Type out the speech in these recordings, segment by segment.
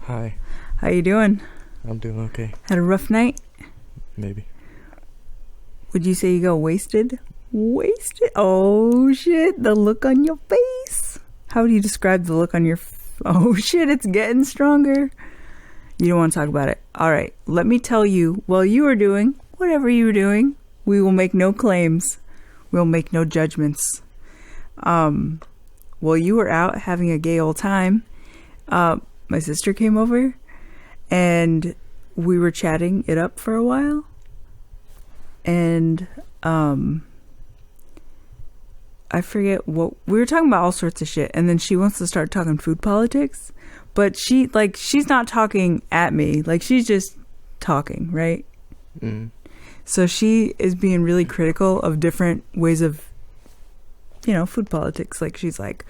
Hi. How you doing? I'm doing okay. Had a rough night? Maybe. Would you say you got wasted? Wasted? Oh, shit. The look on your face. How would you describe the look on your... Oh, shit. It's getting stronger. You don't want to talk about it. All right. Let me tell you, while you were doing whatever you were doing, we will make no claims. We'll make no judgments. While you were out having a gay old time, my sister came over and we were chatting it up for a while. And I forget what we were talking about, all sorts of shit. And then she wants to start talking food politics, but she's not talking at me. Like, she's just talking, right? Mm. So she is being really critical of different ways of, food politics. Like, she's like,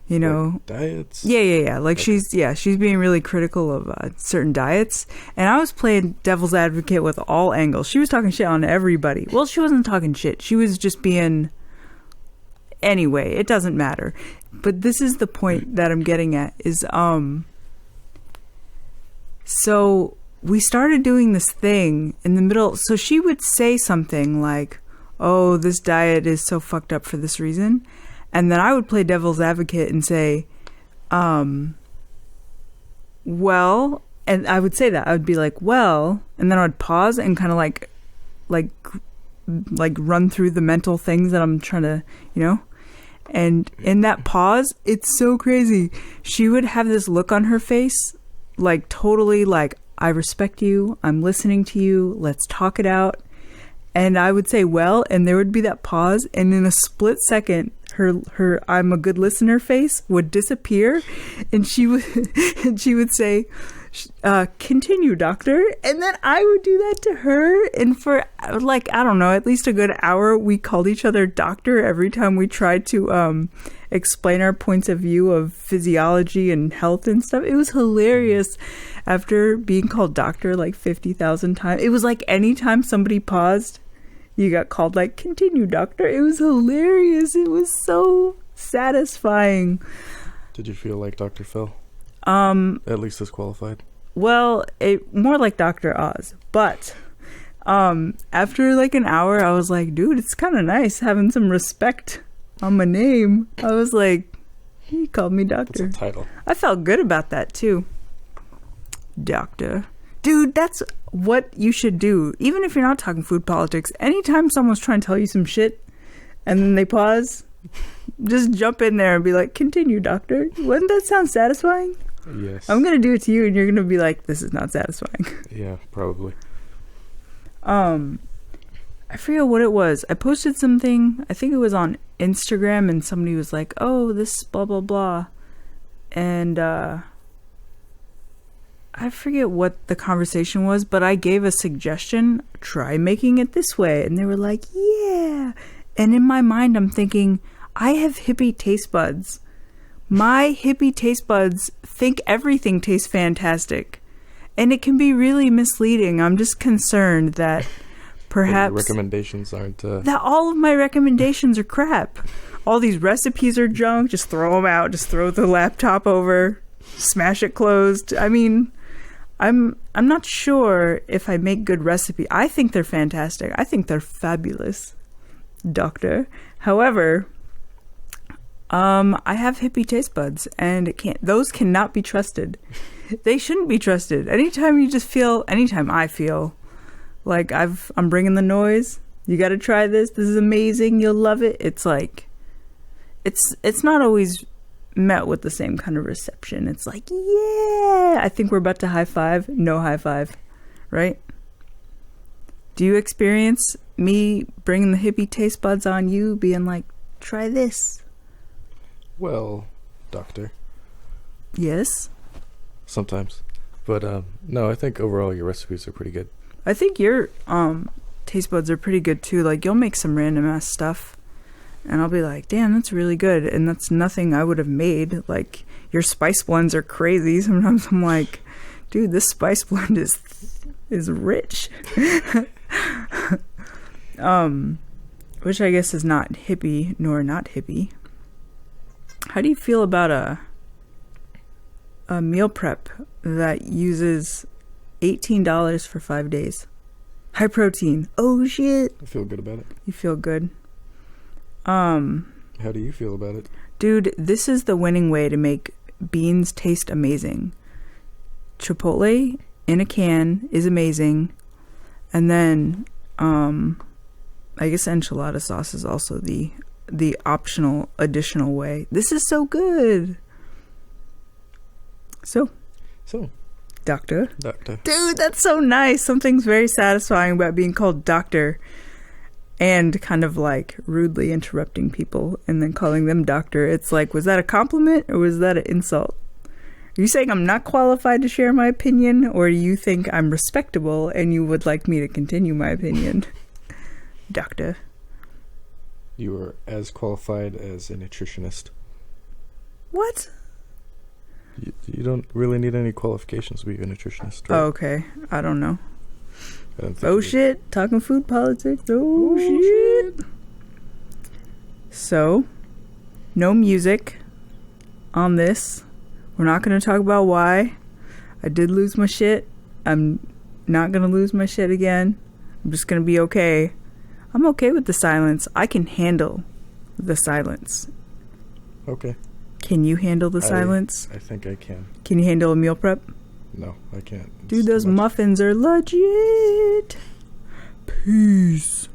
Like diets. Yeah. Like, Okay. she's being really critical of certain diets. And I was playing devil's advocate with all angles. She was talking shit on everybody. Well, she wasn't talking shit. She was just being... Anyway, it doesn't matter. But this is the point that I'm getting at is, so we started doing this thing in the middle. So she would say something like, oh, this diet is so fucked up for this reason. And then I would play devil's advocate and say, well, and I would say that. I would be like, well, and then I would pause and kind of like run through the mental things that I'm trying to, And in that pause, it's so crazy. She would have this look on her face, like totally like, I respect you. I'm listening to you. Let's talk it out. And I would say, well, and there would be that pause. And in a split second, her I'm a good listener face would disappear. And she would say, continue, doctor. And then I would do that to her. And for like, I don't know, at least a good hour, we called each other doctor every time we tried to explain our points of view of physiology and health and stuff. It was hilarious. After being called doctor like 50,000 times, it was like anytime somebody paused, you got called like, continue, doctor. It was hilarious. It was so satisfying. Did you feel like Dr. Phil? At least disqualified. Well, more like Dr. Oz. But after like an hour, I was like, dude, it's kind of nice having some respect on my name. I was like, he called me doctor. That's a title. I felt good about that too. Doctor. Dude, that's what you should do. Even if you're not talking food politics, anytime someone's trying to tell you some shit and then they pause, just jump in there and be like, continue, doctor. Wouldn't that sound satisfying? Yes. I'm going to do it to you and you're going to be like, this is not satisfying. Yeah, probably. I forget what it was. I posted something, I think it was on Instagram, and somebody was like, oh, this blah, blah, blah. And I forget what the conversation was, but I gave a suggestion, try making it this way. And they were like, yeah. And in my mind, I'm thinking, I have hippie taste buds. My hippie taste buds think everything tastes fantastic. And it can be really misleading. I'm just concerned that perhaps... recommendations aren't... that all of my recommendations are crap. All these recipes are junk. Just throw them out. Just throw the laptop over. Smash it closed. I mean... I'm not sure if I make good recipe. I think they're fantastic. I think they're fabulous, doctor. However, I have hippie taste buds, and those cannot be trusted. They shouldn't be trusted. Anytime I feel like I'm bringing the noise, you got to try this. This is amazing. You'll love it. It's like, it's not always met with the same kind of reception. It's like, yeah, I think we're about to high five. No high five, right? Do you experience me bringing the hippie taste buds on you, being like, try this? Well, doctor. Yes. Sometimes. But no, I think overall your recipes are pretty good. I think your taste buds are pretty good too. Like, you'll make some random ass stuff and I'll be like, damn, that's really good. And that's nothing I would have made. Like, your spice blends are crazy. Sometimes I'm like, dude, this spice blend is rich. Which I guess is not hippie nor not hippie. How do you feel about a a meal prep that uses $18 for 5 days. High protein. Oh shit. I feel good about it. You feel good. How do you feel about it? Dude, this is the winning way to make beans taste amazing. Chipotle in a can is amazing. And then I guess enchilada sauce is also the optional additional way. This is so good. So, doctor. Dude, that's so nice. Something's very satisfying about being called doctor and kind of like rudely interrupting people and then calling them doctor. It's like, was that a compliment or was that an insult? Are you saying I'm not qualified to share my opinion, or do you think I'm respectable and you would like me to continue my opinion? Doctor. You are as qualified as a nutritionist. What? You don't really need any qualifications to be a nutritionist, right? Oh, okay. I don't know. I don't think Oh shit. Talking food politics. Oh shit. So, no music on this. We're not going to talk about why. I did lose my shit. I'm not going to lose my shit again. I'm just going to be okay. I'm okay with the silence. I can handle the silence. Okay. Can you handle the silence? I think I can. Can you handle a meal prep? No, I can't. Dude, those muffins are legit. Peace.